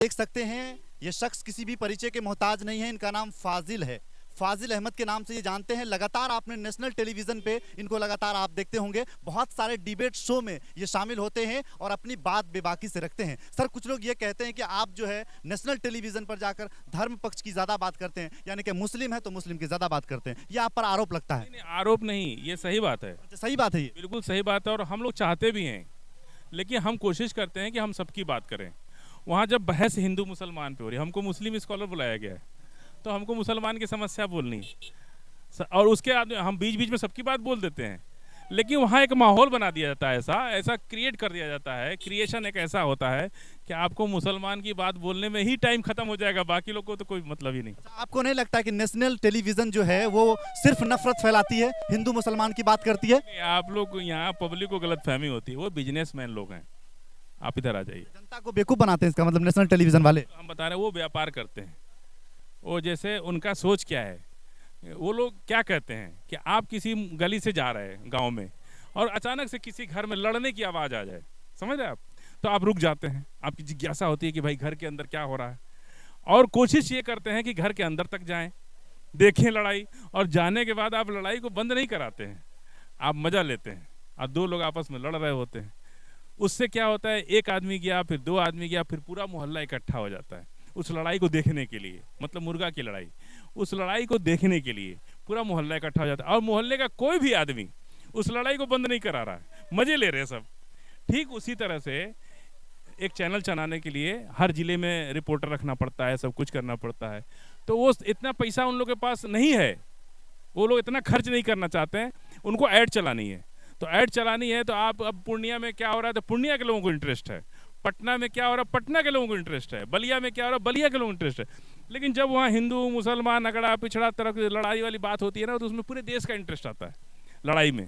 देख सकते हैं ये शख्स किसी भी परिचय के मोहताज नहीं है। इनका नाम फाजिल है। फाजिल अहमद के नाम से ये जानते हैं। लगातार आपने नेशनल टेलीविजन पे इनको लगातार आप देखते होंगे। बहुत सारे डिबेट शो में ये शामिल होते हैं और अपनी बात बेबाकी से रखते हैं। सर, कुछ लोग ये कहते हैं कि आप जो है नेशनल टेलीविजन पर जाकर धर्म पक्ष की ज्यादा बात करते हैं, यानी कि मुस्लिम है तो मुस्लिम की ज्यादा बात करते हैं। ये आप पर आरोप लगता है? नहीं, आरोप नहीं, ये सही बात है। अच्छा, सही बात है ये? बिल्कुल सही बात है और हम लोग चाहते भी हैं, लेकिन हम कोशिश करते हैं कि हम सबकी बात करें। वहाँ जब बहस हिंदू मुसलमान पे हो रही है, हमको मुस्लिम स्कॉलर बुलाया गया है, तो हमको मुसलमान की समस्या बोलनी और उसके बाद हम बीच बीच में सबकी बात बोल देते हैं। लेकिन वहाँ एक माहौल बना दिया जाता है, ऐसा क्रिएट कर दिया जाता है। क्रिएशन एक ऐसा होता है कि आपको मुसलमान की बात बोलने में ही टाइम खत्म हो जाएगा, बाकी लोग को तो कोई मतलब ही नहीं। आपको नहीं लगता कि नेशनल टेलीविजन जो है वो सिर्फ नफरत फैलाती है, हिंदू मुसलमान की बात करती है? आप लोग यहाँ पब्लिक को गलतफहमी होती है, वो बिजनेसमैन लोग हैं। आप इधर आ जाइए। जनता को बेवकूफ बनाते हैं, इसका मतलब नेशनल टेलीविजन वाले? हम बता रहे हैं वो व्यापार करते हैं। वो जैसे उनका सोच क्या है, वो लोग क्या कहते हैं कि आप किसी गली से जा रहे हैं गांव में और अचानक से किसी घर में लड़ने की आवाज़ आ जाए, समझ रहे आप, तो आप रुक जाते हैं। आपकी जिज्ञासा होती है कि भाई घर के अंदर क्या हो रहा है, और कोशिश ये करते हैं कि घर के अंदर तक जाएं, देखें लड़ाई, और जाने के बाद आप लड़ाई को बंद नहीं कराते हैं, आप मज़ा लेते हैं। और दो लोग आपस में लड़ रहे होते हैं, उससे क्या होता है, एक आदमी गया, फिर दो आदमी गया, फिर पूरा मोहल्ला इकट्ठा हो जाता है उस लड़ाई को देखने के लिए। मतलब मुर्गा की लड़ाई, उस लड़ाई को देखने के लिए पूरा मोहल्ला इकट्ठा हो जाता है, और मोहल्ले का कोई भी आदमी उस लड़ाई को बंद नहीं करा रहा है, मजे ले रहे हैं सब। ठीक उसी तरह से एक चैनल चलाने के लिए हर जिले में रिपोर्टर रखना पड़ता है, सब कुछ करना पड़ता है। तो वो इतना पैसा उन लोग के पास नहीं है, वो लोग इतना खर्च नहीं करना चाहते हैं। उनको ऐड चलानी है, तो ऐड चलानी है तो आप अब पूर्णिया में क्या हो रहा है तो पूर्णिया के लोगों को इंटरेस्ट है, पटना में क्या हो रहा है पटना के लोगों को इंटरेस्ट है, बलिया में क्या हो रहा है बलिया के लोगों को इंटरेस्ट है। लेकिन जब वहाँ हिंदू मुसलमान अगड़ा पिछड़ा तरफ लड़ाई वाली बात होती है ना, तो उसमें पूरे देश का इंटरेस्ट आता है लड़ाई में।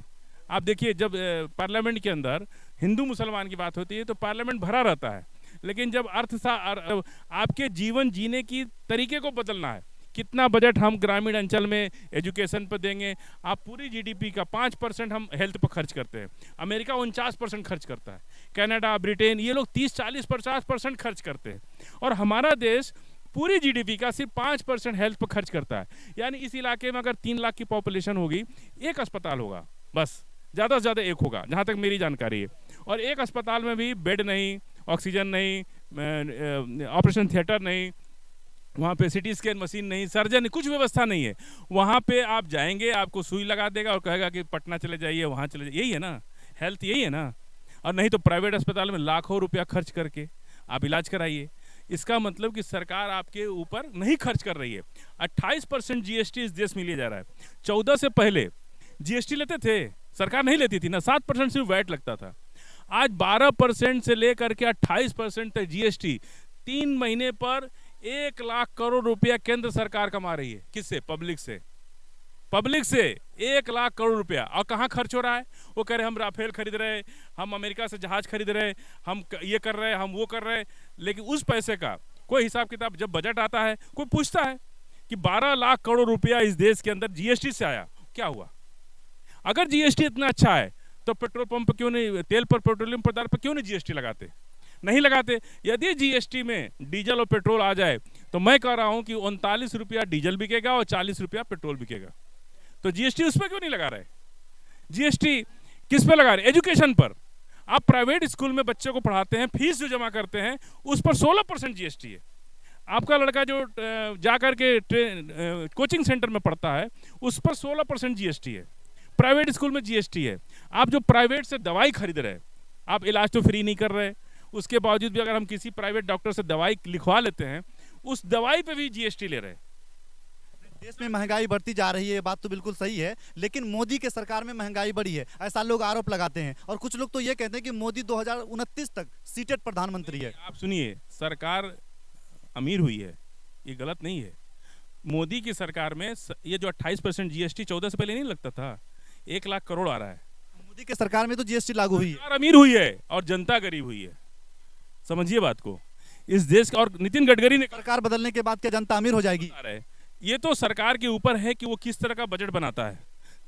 आप देखिए, जब पार्लियामेंट के अंदर हिंदू मुसलमान की बात होती है तो पार्लियामेंट भरा रहता है, लेकिन जब आपके जीवन जीने की तरीके को बदलना है, कितना बजट हम ग्रामीण अंचल में एजुकेशन पर देंगे, आप पूरी जीडीपी का 5% हम हेल्थ पर खर्च करते हैं। अमेरिका 49% खर्च करता है, कनाडा, ब्रिटेन, ये लोग 30, 40, 50% खर्च करते हैं, और हमारा देश पूरी जीडीपी का सिर्फ 5% हेल्थ पर खर्च करता है। यानी इस इलाके में अगर 3 लाख की पॉपुलेशन होगी, एक अस्पताल होगा, बस ज़्यादा से ज़्यादा एक होगा, जहाँ तक मेरी जानकारी है। और एक अस्पताल में भी बेड नहीं, ऑक्सीजन नहीं, ऑपरेशन थिएटर नहीं, वहाँ पे सिटी स्कैन मशीन नहीं, सर्जन, कुछ व्यवस्था नहीं है। वहाँ पे आप जाएंगे, आपको सुई लगा देगा और कहेगा कि पटना चले जाइए, वहाँ चले जाइए। यही है ना हेल्थ, यही है ना। और नहीं तो प्राइवेट अस्पताल में लाखों रुपया खर्च करके आप इलाज कराइए। इसका मतलब कि सरकार आपके ऊपर नहीं खर्च कर रही है। 28% जीएसटी इस देश में लिया जा रहा है। 14 से पहले जीएसटी लेते थे, सरकार नहीं लेती थी ना, 7% सिर्फ वैट लगता था। आज 12% से लेकर के 28% तक जीएसटी। 3 महीने पर 1 लाख करोड़ रुपया केंद्र सरकार कमा रही है। किससे? पब्लिक से। पब्लिक से 1 लाख करोड़ रुपया। और कहाँ खर्च हो रहा है? वो कह रहे हम राफेल खरीद रहे, हम अमेरिका से जहाज खरीद रहे, हम ये कर रहे, हम वो कर रहे। लेकिन उस पैसे का कोई हिसाब किताब जब बजट आता है, कोई पूछता है कि 12 लाख करोड़ रुपया इस देश के अंदर जीएसटी से आया, क्या हुआ? अगर जीएसटी इतना अच्छा है तो पेट्रोल पंप क्यों नहीं, तेल पर, पेट्रोलियम पदार्थ पर क्यों नहीं जीएसटी लगाते? नहीं लगाते। यदि जीएसटी में डीजल और पेट्रोल आ जाए तो मैं कह रहा हूं कि 39 रुपया डीजल बिकेगा और 40 रुपया पेट्रोल बिकेगा। तो जीएसटी उस पर क्यों नहीं लगा रहे? जीएसटी किस पे लगा रहे? एजुकेशन पर। आप प्राइवेट स्कूल में बच्चे को पढ़ाते हैं, फीस जो जमा करते हैं उस पर 16% जीएसटी है। आपका लड़का जो जाकर के कोचिंग सेंटर में पढ़ता है उस पर 16% जीएसटी है। प्राइवेट स्कूल में जीएसटी है। आप जो प्राइवेट से दवाई खरीद रहे हैं, आप इलाज तो फ्री नहीं कर रहे, उसके बावजूद भी अगर हम किसी प्राइवेट डॉक्टर से दवाई लिखवा लेते हैं, उस दवाई पे भी जीएसटी ले रहे हैं। देश में महंगाई बढ़ती जा रही है, ये बात तो बिल्कुल सही है, लेकिन मोदी के सरकार में महंगाई बढ़ी है, ऐसा लोग आरोप लगाते हैं। और कुछ लोग तो ये कहते हैं कि मोदी 2029 तक सीटेड प्रधानमंत्री है। आप सुनिए, सरकार अमीर हुई है, ये गलत नहीं है। मोदी की सरकार में ये जो 28% जीएसटी 14 से पहले नहीं लगता था, 1 लाख करोड़ आ रहा है। मोदी के सरकार में तो जीएसटी लागू हुई है। सरकार अमीर हुई है और जनता गरीब हुई है, समझिए बात को। इस देश का, और नितिन गडकरी ने, सरकार बदलने के बाद क्या जनता अमीर हो जाएगी? ये तो सरकार के ऊपर है कि वो किस तरह का बजट बनाता है।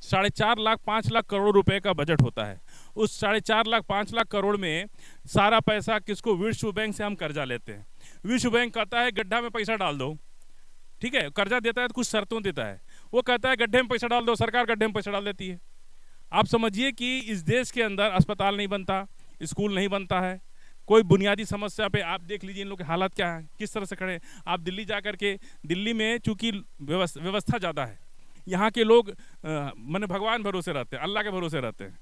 4.5 लाख 5 लाख करोड़ रुपए का बजट होता है। उस 4.5 लाख 5 लाख करोड़ में सारा पैसा किसको? विश्व बैंक से हम कर्जा लेते हैं। विश्व बैंक कहता है गड्ढा में पैसा डाल दो, ठीक है, कर्जा देता है तो कुछ शर्तों देता है, वो कहता है गड्ढे में पैसा डाल दो, सरकार गड्ढे में पैसा डाल देती है। आप समझिए कि इस देश के अंदर अस्पताल नहीं बनता, स्कूल नहीं बनता है, कोई बुनियादी समस्या पे आप देख लीजिए इन लोग के हालत क्या है, किस तरह से खड़े हैं। आप दिल्ली जा कर के, दिल्ली में चूंकि व्यवस्था ज़्यादा है, यहाँ के लोग माने भगवान भरोसे रहते हैं, अल्लाह के भरोसे रहते हैं,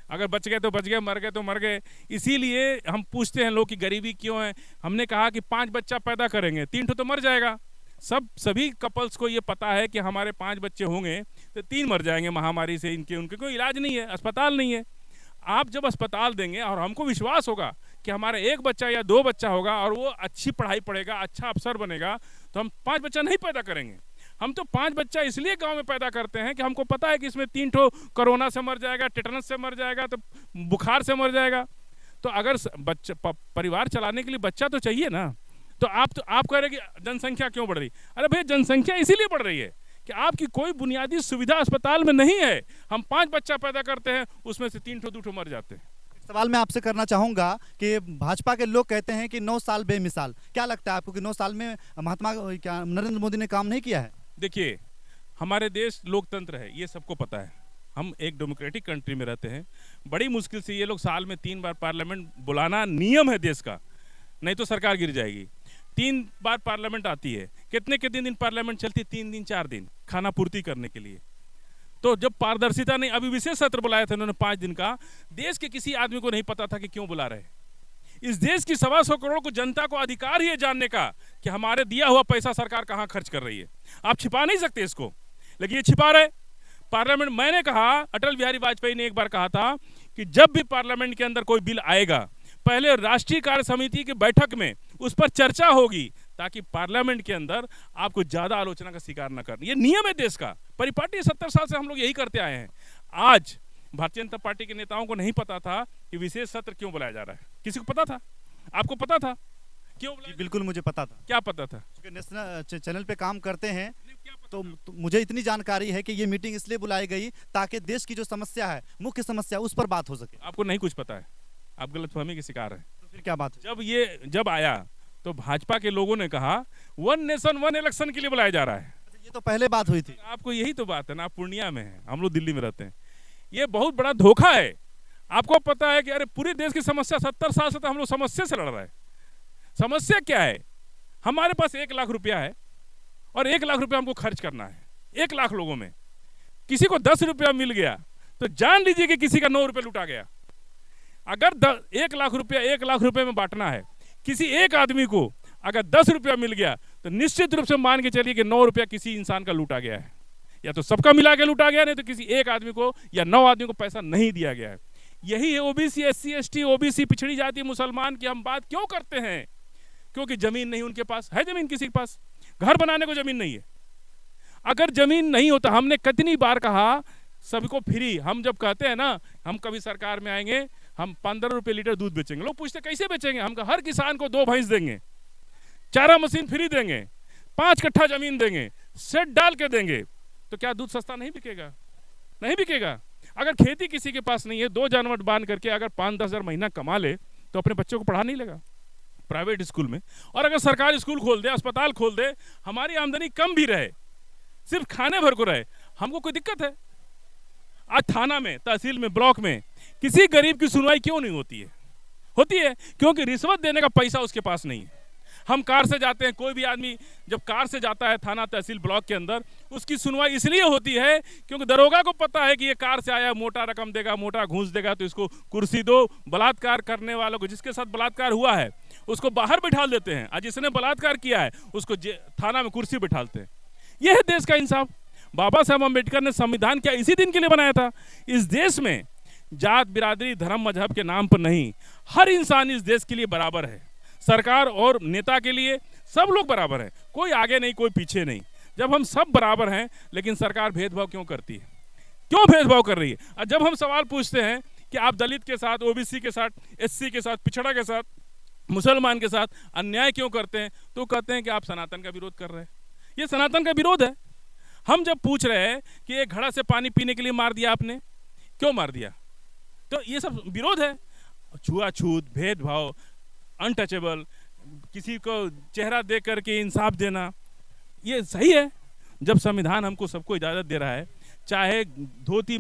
अगर बच गए तो बच गए, मर गए तो मर गए। इसीलिए हम पूछते हैं लोग कि गरीबी क्यों है, हमने कहा कि 5 बच्चा पैदा करेंगे, 3 तो मर जाएगा। सभी कपल्स को ये पता है कि हमारे 5 बच्चे होंगे तो 3 मर जाएंगे महामारी से, उनके कोई इलाज नहीं है, अस्पताल नहीं है। आप जब अस्पताल देंगे और हमको विश्वास होगा कि हमारा 1 बच्चा या 2 बच्चा होगा और वो अच्छी पढ़ाई पढ़ेगा, अच्छा अफसर बनेगा, तो हम 5 बच्चा नहीं पैदा करेंगे। हम तो 5 बच्चा इसलिए गांव में पैदा करते हैं कि हमको पता है कि इसमें 3 कोरोना से मर जाएगा, टेटनस से मर जाएगा, तो बुखार से मर जाएगा। तो अगर परिवार चलाने के लिए बच्चा तो चाहिए ना। तो आप कह रहे कि जनसंख्या क्यों बढ़ रही? अरे भैया, जनसंख्या इसीलिए बढ़ रही है कि आपकी कोई बुनियादी सुविधा अस्पताल में नहीं है। हम 5 बच्चा पैदा करते हैं, उसमें से 3 2 मर जाते हैं। सवाल मैं आपसे करना चाहूंगा कि भाजपा के लोग कहते हैं कि 9 साल बेमिसाल, क्या लगता है आपको कि 9 साल में नरेंद्र मोदी ने काम नहीं किया है? देखिए, हमारे देश लोकतंत्र है, ये सबको पता है। हम एक डेमोक्रेटिक कंट्री में रहते हैं। बड़ी मुश्किल से ये लोग साल में 3 बार पार्लियामेंट बुलाना नियम है देश का, नहीं तो सरकार गिर जाएगी। 3 बार पार्लियामेंट आती है। कितने दिन पार्लियामेंट चलती है? 3 दिन 4 दिन, खाना पूर्ति करने के लिए। तो जब पारदर्शिता नहीं, अभी विशेष सत्र बुलाया था उन्होंने 5 दिन का, देश के किसी आदमी को नहीं पता था कि क्यों बुला रहे। इस देश की 125 करोड़ को जनता को अधिकार ही है जानने का कि हमारे दिया हुआ पैसा सरकार कहां खर्च कर रही है। आप छिपा नहीं सकते इसको, लेकिन ये छिपा रहे। पार्लियामेंट, मैंने कहा, अटल बिहारी वाजपेयी ने एक बार कहा था कि जब भी पार्लियामेंट के अंदर कोई बिल आएगा, पहले राष्ट्रीय कार्य समिति की बैठक में उस पर चर्चा होगी, ताकि पार्लियामेंट के अंदर आपको ज्यादा आलोचना का शिकार न करना। ये नियम है देश का, परिपाटी 70 साल से हम लोग यही करते आए हैं। आज भारतीय जनता पार्टी के नेताओं को नहीं पता था कि विशेष सत्र क्यों बुलाया जा रहा है। किसी को पता था? आपको पता था क्यों बुलाया? बिल्कुल मुझे पता था। क्या पता था? नेशनल चैनल पे काम करते हैं तो मुझे इतनी जानकारी है कि ये मीटिंग इसलिए बुलाई गई ताकि देश की जो समस्या है, मुख्य समस्या, उस पर बात हो सके। आपको नहीं कुछ पता है, आप गलतफहमी के शिकार हैं। तो फिर क्या बात है? जब आया तो भाजपा के लोगों ने कहा 1 नेशन 1 इलेक्शन के लिए बुलाया जा रहा है। ये तो पहले बात हुई थी। आपको यही तो बात है ना, आप पूर्णिया में हैं, हम लोग दिल्ली में रहते हैं। ये बहुत बड़ा धोखा है। आपको पता है कि अरे पूरे देश की समस्या 70 साल से तो हम लोग समस्या से लड़ रहे हैं। समस्या क्या है? हमारे पास 1 लाख रुपया है और 1 लाख रुपया हमको खर्च करना है। 1 लाख लोगों में किसी को 10 रुपया मिल गया तो जान लीजिए कि किसी का 9 रुपया लुटा गया। अगर 1 लाख रुपये में बांटना है, किसी एक आदमी को अगर 10 रुपया मिल गया तो निश्चित रूप से मान के चलिए कि 9 रुपया किसी इंसान का लूटा गया है। या तो सबका मिला के लूटा गया, नहीं तो किसी एक आदमी को या 9 आदमी को पैसा नहीं दिया गया है। यही है ओबीसी, एससी, एसटी, ओबीसी, पिछड़ी जाति, मुसलमान की हम बात क्यों करते हैं? क्योंकि जमीन नहीं उनके पास है। जमीन किसी के पास, घर बनाने को जमीन नहीं है। अगर जमीन नहीं होता, हमने कितनी बार कहा सबको फ्री। हम जब कहते हैं ना हम कभी सरकार में आएंगे, हम 15 रुपए लीटर दूध बेचेंगे, लोग पूछते कैसे बेचेंगे? हम हर किसान को 2 भैंस देंगे, चारा मशीन फ्री देंगे, 5 कट्ठा जमीन देंगे, सेट डाल के देंगे, तो क्या दूध सस्ता नहीं बिकेगा? नहीं बिकेगा। अगर खेती किसी के पास नहीं है, 2 जानवर बांध करके अगर 5-10 हज़ार महीना कमा ले तो अपने बच्चों को पढ़ा नहीं लेगा प्राइवेट स्कूल में। और अगर सरकारी स्कूल खोल दे, अस्पताल खोल दे, हमारी आमदनी कम भी रहे, सिर्फ खाने भर को रहे, हमको कोई दिक्कत है? आज थाना में, तहसील में, ब्लॉक में किसी गरीब की सुनवाई क्यों नहीं होती है? होती है क्योंकि रिश्वत देने का पैसा उसके पास नहीं है। हम कार से जाते हैं, कोई भी आदमी जब कार से जाता है थाना, तहसील, ब्लॉक के अंदर, उसकी सुनवाई इसलिए होती है क्योंकि दरोगा को पता है कि ये कार से आया, मोटा रकम देगा, मोटा घूस देगा, तो इसको कुर्सी दो। बलात्कार करने वालों को, जिसके साथ बलात्कार हुआ है, उसको बाहर बिठा देते हैं, और जिसने बलात्कार किया है उसको थाना में कुर्सी बिठाते हैं। यह है देश का इंसाफ। बाबा साहब अम्बेडकर ने संविधान क्या इसी दिन के लिए बनाया था? इस देश में जात, बिरादरी, धर्म, मजहब के नाम पर नहीं, हर इंसान इस देश के लिए बराबर है। सरकार और नेता के लिए सब लोग बराबर हैं, कोई आगे नहीं, कोई पीछे नहीं। जब हम सब बराबर हैं, लेकिन सरकार भेदभाव क्यों करती है? क्यों भेदभाव कर रही है? और जब हम सवाल पूछते हैं कि आप दलित के साथ, ओबीसी के साथ, एससी के साथ, पिछड़ा के साथ, मुसलमान के साथ अन्याय क्यों करते हैं, तो कहते हैं कि आप सनातन का विरोध कर रहे हैं। ये सनातन का विरोध है। हम जब पूछ रहे हैं कि एक घड़ा से पानी पीने के लिए मार दिया आपने, क्यों मार दिया, तो ये सब विरोध है। छुआछूत, भेदभाव, अनटचेबल, किसी को चेहरा देख करके इंसाफ देना, ये सही है? जब संविधान हमको सबको इजाज़त दे रहा है, चाहे धोती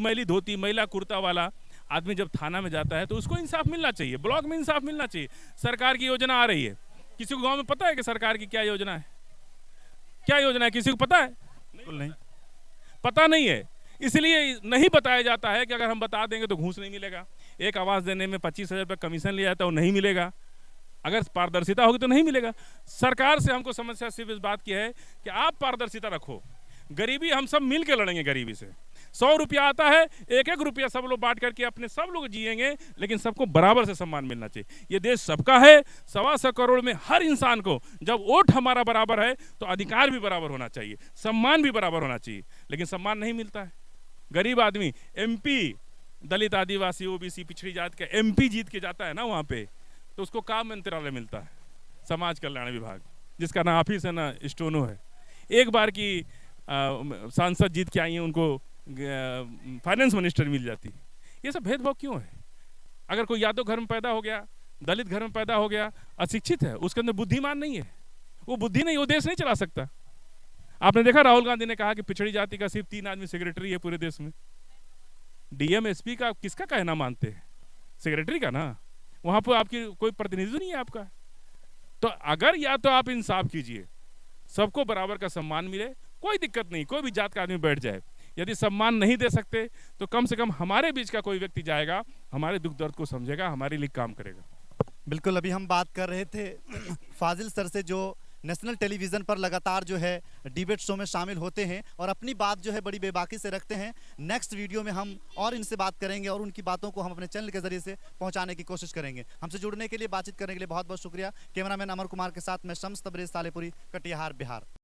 मैला कुर्ता वाला आदमी जब थाना में जाता है तो उसको इंसाफ मिलना चाहिए, ब्लॉक में इंसाफ मिलना चाहिए। सरकार की योजना आ रही है, किसी को गांव में पता है कि सरकार की क्या योजना है? क्या योजना है किसी को पता है? बिल्कुल नहीं पता नहीं है। इसलिए नहीं बताया जाता है कि अगर हम बता देंगे तो घूस नहीं मिलेगा। एक आवाज़ देने में 25,000 रुपये कमीशन लिया जाता है, वो नहीं मिलेगा। अगर पारदर्शिता होगी तो नहीं मिलेगा। सरकार से हमको समस्या सिर्फ इस बात की है कि आप पारदर्शिता रखो। गरीबी हम सब मिल के लड़ेंगे गरीबी से। 100 रुपया आता है, एक एक रुपया सब लोग बांट करके अपने सब लोग जिएंगे, लेकिन सबको बराबर से सम्मान मिलना चाहिए। ये देश सबका है। 125 करोड़ में हर इंसान को जब वोट हमारा बराबर है तो अधिकार भी बराबर होना चाहिए, सम्मान भी बराबर होना चाहिए, लेकिन सम्मान नहीं मिलता है। गरीब आदमी MP, दलित आदिवासी OBC पिछड़ी जात का MP जीत के जाता है ना वहाँ पे, तो उसको काम मंत्रालय मिलता है, समाज कल्याण विभाग, जिसका ना ऑफिस है ना स्टोनो है। एक बार की सांसद जीत के आई हैं, उनको फाइनेंस मिनिस्टर मिल जाती। ये सब भेदभाव क्यों है? अगर कोई यादव घर में पैदा हो गया, दलित घर में पैदा हो गया, अशिक्षित है, उसके अंदर बुद्धिमान नहीं है, वो बुद्धि नहीं, वो देश नहीं चला सकता। आपने देखा राहुल गांधी ने कहा कि पिछड़ी जाति का सिर्फ 3 आदमी सेक्रेटरी है पूरे देश में। DM SP का किसका कहना मानते हैं? सेक्रेटरी का ना। वहां पर आपकी कोई प्रतिनिधित्व नहीं है आपका। तो अगर या तो आप इंसाफ कीजिए, सबको बराबर का सम्मान मिले, कोई दिक्कत नहीं, कोई भी जात का आदमी बैठ जाए। यदि सम्मान नहीं दे सकते तो कम से कम हमारे बीच का कोई व्यक्ति जाएगा, हमारे दुख दर्द को समझेगा, हमारे लिए काम करेगा। बिल्कुल, अभी हम बात कर रहे थे फाजिल सर से, जो नेशनल टेलीविज़न पर लगातार जो है डिबेट शो में शामिल होते हैं और अपनी बात जो है बड़ी बेबाकी से रखते हैं। नेक्स्ट वीडियो में हम और इनसे बात करेंगे और उनकी बातों को हम अपने चैनल के जरिए से पहुंचाने की कोशिश करेंगे। हमसे जुड़ने के लिए, बातचीत करने के लिए बहुत बहुत शुक्रिया। कैमरामैन अमर कुमार के साथ मैं शम्स तबरेज़ सालेपुरी, कटिहार, बिहार।